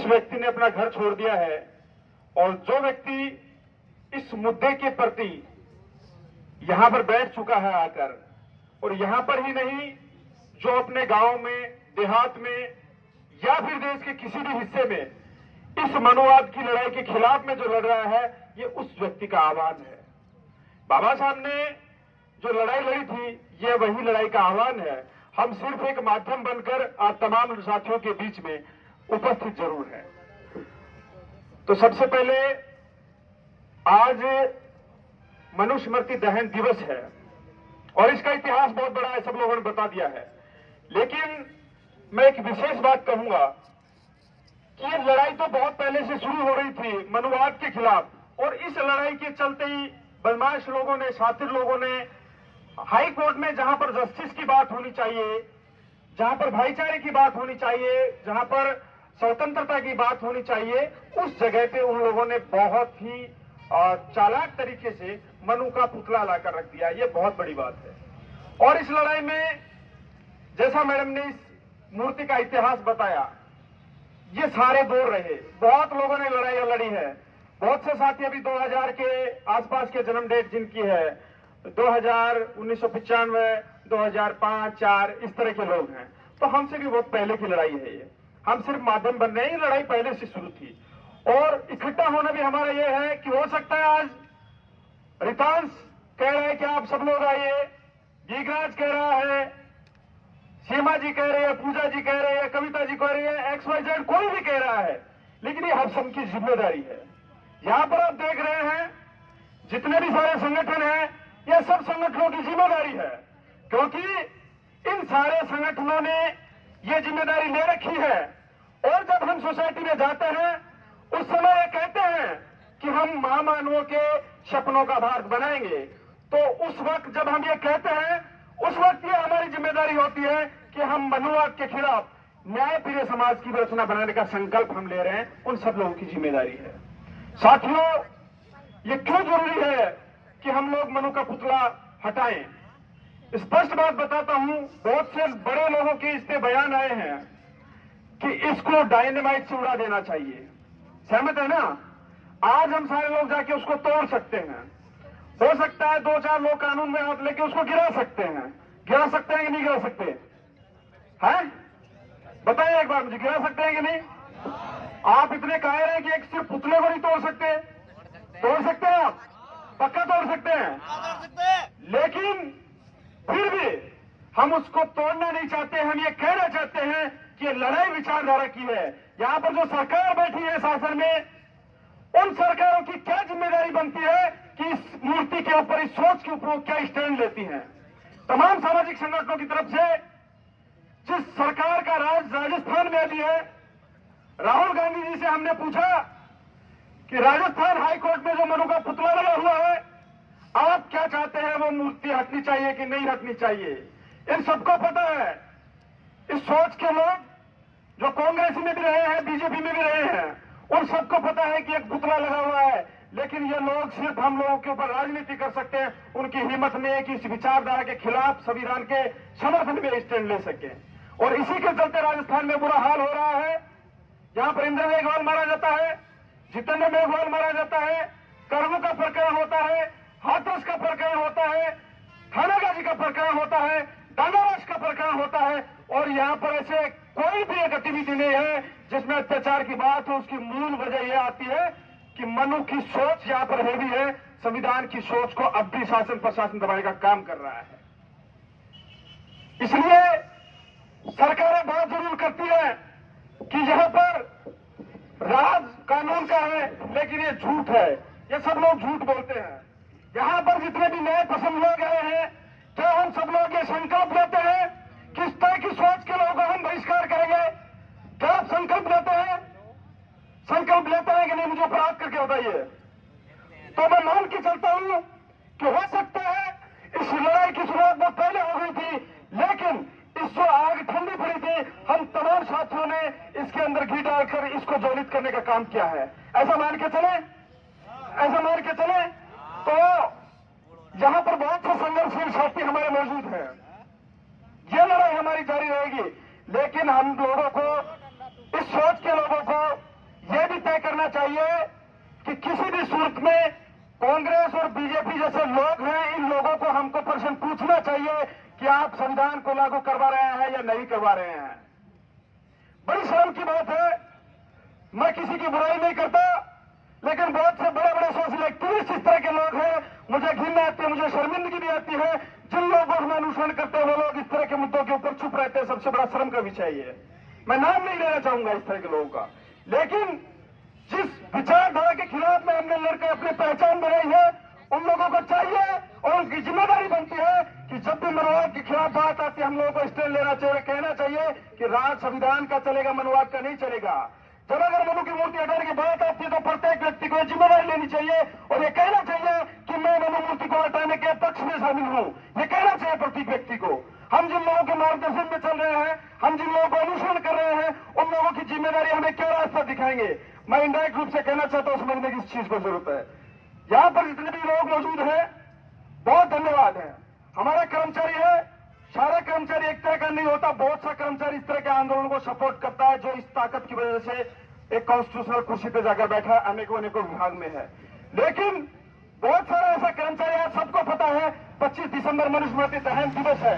जिस व्यक्ति ने अपना घर छोड़ दिया है और जो व्यक्ति इस मुद्दे के प्रति यहां पर बैठ चुका है आकर, और यहां पर ही नहीं, जो अपने गांव में, देहात में या फिर देश के किसी भी हिस्से में इस मनोवाद की लड़ाई के खिलाफ में जो लड़ रहा है, ये उस व्यक्ति का आह्वान है। बाबा साहब ने जो लड़ाई लड़ी थी, ये वही लड़ाई का आह्वान है। हम सिर्फ एक माध्यम बनकर आप तमाम साथियों के बीच में उपस्थित जरूर है। तो सबसे पहले आज मनुस्मृति दहन दिवस है और इसका इतिहास बहुत बड़ा है, सब लोगों ने बता दिया है। लेकिन मैं एक विशेष बात कहूंगा कि ये लड़ाई तो बहुत पहले से शुरू हो रही थी मनुवाद के खिलाफ, और इस लड़ाई के चलते ही बदमाश लोगों ने, शातिर लोगों ने हाई कोर्ट में, जहां पर जस्टिस की बात होनी चाहिए, जहां पर भाईचारे की बात होनी चाहिए, जहां पर स्वतंत्रता की बात होनी चाहिए, उस जगह पे उन लोगों ने बहुत ही चालाक तरीके से मनु का पुतला लाकर रख दिया। ये बहुत बड़ी बात है। और इस लड़ाई में जैसा मैडम ने इस मूर्ति का इतिहास बताया, ये सारे दौर रहे, बहुत लोगों ने लड़ाई लड़ी है। बहुत से साथी अभी 2000 के आसपास के जन्म डेट जिनकी है, 2000, 1995, 2005, 4 इस तरह के लोग हैं। तो हमसे भी बहुत पहले की लड़ाई है ये, हम सिर्फ माध्यम बन रहे हैं। ये लड़ाई पहले से शुरू थी और इकट्ठा होना भी हमारा ये है कि हो सकता है आज रितांश कह रहा है कि आप सब लोग आइए, गीगराज कह रहा है, सीमा जी कह रहे हैं, पूजा जी कह रहे हैं, कविता जी कह रही है, XYZ कोई भी कह रहा है, लेकिन ये हम सबकी जिम्मेदारी है। यहां पर आप देख रहे हैं जितने भी सारे संगठन हैं, ये सब संगठनों की जिम्मेदारी है, क्योंकि इन सारे संगठनों ने ये जिम्मेदारी ले रखी है। और जब हम सोसाइटी में जाते हैं उस समय ये कहते हैं कि हम महामानवों के सपनों का भारत बनाएंगे, तो उस वक्त जब हम ये कहते हैं, उस वक्त ये हमारी जिम्मेदारी होती है कि हम मनुवाद के खिलाफ न्यायप्रिय समाज की रचना बनाने का संकल्प हम ले रहे हैं। उन सब लोगों की जिम्मेदारी है। साथियों, ये क्यों जरूरी है कि हम लोग मनु का पुतला हटाएं? स्पष्ट बात बताता हूं, बहुत से बड़े लोगों के इस पे बयान आए हैं कि इसको डायनेमाइट से उड़ा देना चाहिए। सहमत है ना? आज हम सारे लोग जाके उसको तोड़ सकते हैं। हो सकता है 2-4 लोग कानून में हाथ लेके उसको गिरा सकते हैं। गिरा सकते हैं कि नहीं गिरा सकते हैं? बताइए एक बार मुझे, गिरा सकते हैं कि नहीं? आप इतने कायर हैं कि एक सिर्फ पुतले को नहीं तोड़ सकते? तोड़ सकते हैं आप, पक्का तोड़ सकते हैं। लेकिन फिर भी हम उसको तोड़ना नहीं चाहते। हम ये कहना चाहते हैं कि लड़ाई विचारधारा की है। यहां पर जो सरकार बैठी है शासन में, उन सरकारों की क्या जिम्मेदारी बनती है कि इस मूर्ति के ऊपर, इस सोच के ऊपर क्या स्टैंड लेती हैं? तमाम सामाजिक संगठनों की तरफ से जिस सरकार का राज राजस्थान में अभी है, राहुल गांधी जी से हमने पूछा कि राजस्थान हाईकोर्ट में जो मनु का पुतला लगा हुआ है, आप क्या चाहते हैं, वो मूर्ति हटनी चाहिए कि नहीं हटनी चाहिए? इन सबको पता है। इस सोच के लोग जो कांग्रेस में भी रहे हैं, बीजेपी में भी रहे हैं, उन सबको पता है कि एक पुतला लगा हुआ है। लेकिन ये लोग सिर्फ हम लोगों के ऊपर राजनीति कर सकते हैं। उनकी हिम्मत नहीं है कि इस विचारधारा के खिलाफ संविधान के समर्थन में स्टैंड ले सके। और इसी के चलते राजस्थान में बुरा हाल हो रहा है। यहां पर इंद्र मेघवाल मारा जाता है, जितेंद्र मेघवाल मारा जाता है, कर्मू का प्रकरण होता है, हाथरस का प्रकरण होता है, थानागाजी का प्रकरण होता है, डांगावास का प्रकरण होता है। और यहां पर ऐसे कोई भी गतिविधि नहीं है जिसमें अत्याचार की बात हो। उसकी मूल वजह यह आती है कि मनु की सोच यहां पर हैवी है। संविधान की सोच को अब भी शासन प्रशासन दबाने का काम कर रहा है। इसलिए सरकारें बहुत जरूर करती है कि यहां पर राज कानून का है, लेकिन ये झूठ है। ये सब लोग झूठ बोलते हैं। यहां पर जितने भी नए पसंद लोग आए हैं, क्या हम सब लोग ये संकल्प लेते हैं किस तरह की सोच के लोगों को हम बहिष्कार करेंगे? क्या आप संकल्प लेते हैं? संकल्प लेते हैं कि नहीं? मुझे प्राप्त करके बताइए। तो मैं मान के चलता हूं कि हो सकता है इस लड़ाई की शुरुआत बहुत पहले हो गई थी, लेकिन इस जो आग ठंडी पड़ी थी, हम तमाम साथियों ने इसके अंदर घी डालकर इसको ज्वलित करने का काम किया है। ऐसा मान के चले, ऐसा मान के चले। तो यहां पर बहुत से संघर्षशील साथी हमारे मौजूद हैं। ये लड़ाई हमारी जारी रहेगी, लेकिन हम लोगों को, इस सोच के लोगों को को लागू करवा रहे हैं या नहीं करवा रहे हैं। बड़ी शर्म की बात है। मैं किसी की बुराई नहीं करता, लेकिन बहुत से बड़े बड़े सोशल एक्टिविस्ट इस तरह के लोग हैं, मुझे घिन आती है, मुझे शर्मिंदगी भी आती है। जिन लोगों को अनुसरण करते हैं वो लोग इस तरह के मुद्दों के ऊपर चुप रहते हैं। सबसे बड़ा शर्म का विषय है। मैं नाम नहीं लेना चाहूंगा इस तरह के लोगों का, लेकिन जिस विचारधारा के खिलाफ में हमने लड़कर अपनी पहचान बनाई है, उन लोगों को चाहिए और उनकी जिम्मेदारी बनती है कि जब भी मनोवाद के खिलाफ बात आती है, हम लोगों को स्टैंड लेना चाहिए, कहना चाहिए कि राज संविधान का चलेगा, मनोवाद का नहीं चलेगा। जब अगर मनु की मूर्ति हटाने की बात आती है तो प्रत्येक व्यक्ति को जिम्मेदारी लेनी चाहिए और ये कहना चाहिए कि मैं मनु मूर्ति को हटाने के पक्ष में शामिल हूं। ये कहना चाहिए प्रत्येक व्यक्ति को। हम जिन लोगों के मार्गदर्शन में चल रहे हैं, हम जिन लोगों को अनुसरण कर रहे हैं, उन लोगों की जिम्मेदारी हमें क्या रास्ता दिखाएंगे। मैं इंडायरेक्ट रूप से कहना चाहता हूं, समझने की इस चीज को जरूरत है। यहां पर जितने भी लोग मौजूद हैं, बहुत धन्यवाद है। हमारा कर्मचारी है, सारा कर्मचारी एक तरह का नहीं होता। बहुत सा कर्मचारी इस तरह के आंदोलन को सपोर्ट करता है, जो इस ताकत की वजह से एक कॉन्स्टिट्यूशनल कुर्सी पर जाकर बैठा अनेकों विभाग में है। लेकिन बहुत सारा ऐसा कर्मचारी है, सबको पता है 25 दिसंबर मनुस्मृति दहन दिवस है।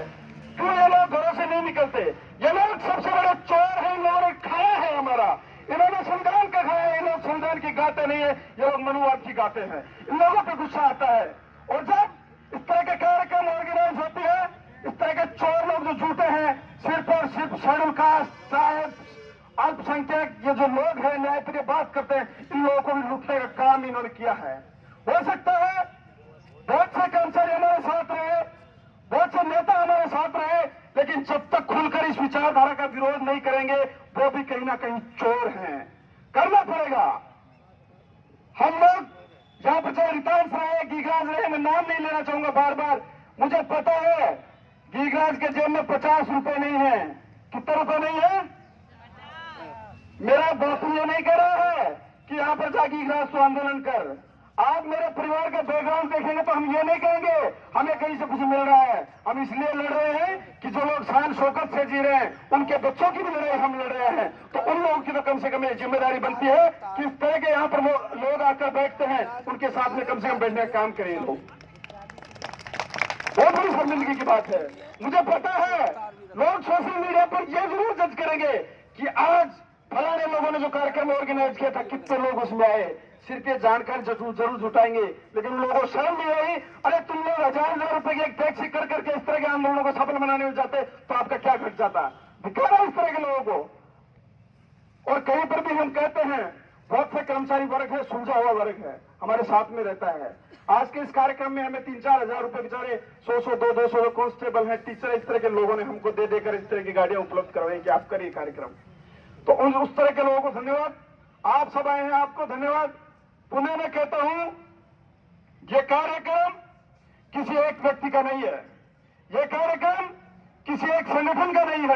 क्यों ये लोग घरों से नहीं निकलते? ये लोग सबसे बड़े चोर हैं। इन लोगों ने खाया है हमारा, इन्होंने संविधान का खाया है। ये लोग संविधान की गाते नहीं है, ये लोग मनुवाद की गाते हैं। इन लोगों पे गुस्सा आता है। और जब इस तरह के कार्यक्रम ऑर्गेनाइज होते हैं, इस तरह के चोर लोग जो जुटे हैं, सिर्फ और सिर्फ शेड्यूल कास्ट, ट्राइब, अल्पसंख्यक, ये जो लोग हैं न्याय पे बात करते हैं, इन लोगों को भी लूटने का काम इन्होंने किया है। हो सकता है बहुत से कर्मचारी हमारे साथ रहे, बहुत से नेता हमारे साथ रहे, लेकिन जब तक खुलकर इस विचारधारा का विरोध नहीं करेंगे, वो भी कहीं ना कहीं चोर हैं। करना पड़ेगा। हम लोग यहाँ पर चाहे रितांश रहे, गीगराज रहे, मैं नाम नहीं लेना चाहूंगा बार बार। मुझे पता है गीगराज के जेब में 50 रुपए नहीं है। कितने रुपए नहीं है? मेरा बापू ये नहीं कह रहा है कि यहाँ पर जा गीगराज तो आंदोलन कर। आप मेरे परिवार का बैकग्राउंड देखेंगे तो हम ये नहीं कहेंगे हमें कहीं से कुछ मिल रहा है। हम इसलिए लड़ रहे हैं कि जो लोग शान शौकत से जी रहे हैं, उनके बच्चों की भी लड़ाई हम लड़ रहे हैं। तो उन लोगों की तो कम से कम ये जिम्मेदारी बनती है कि इस तरह के यहाँ पर लोग आकर बैठते हैं, उनके साथ में कम से कम बैठने का काम करें लोग। बहुत बड़ी शर्मिंदगी की बात है। मुझे पता है लोग सोशल मीडिया पर यह जरूर जज करेंगे कि आज फलाने लोगों ने जो कार्यक्रम ऑर्गेनाइज किया था, कितने लोग उसमें आए। सिर्फ ये जानकारी जरूर जुटाएंगे, लेकिन उन लोगों को शर्म नहीं आई। अरे तुम लोग हजार रुपए की एक टैक्सी कर करके इस तरह के आंदोलनों को सफल बनाने में जाते तो आपका क्या घट जाता? दिखाना इस तरह के लोगों को। और कहीं पर भी हम कहते हैं, बहुत से कर्मचारी वर्ग है, सुलझा हुआ वर्ग है, हमारे साथ में रहता है। आज के इस कार्यक्रम में हमें 3-4 हजार रुपए बेचारे 100-100, 200 कांस्टेबल है, टीचर, इस तरह के लोगों ने हमको दे देकर इस तरह की गाड़ियां उपलब्ध करवाई कि आप करिए कार्यक्रम। तो उस तरह के लोगों को धन्यवाद। आप सब आए हैं, आपको धन्यवाद। पुनः मैं कहता हूं, यह कार्यक्रम किसी एक व्यक्ति का नहीं है, यह कार्यक्रम किसी एक संगठन का नहीं है।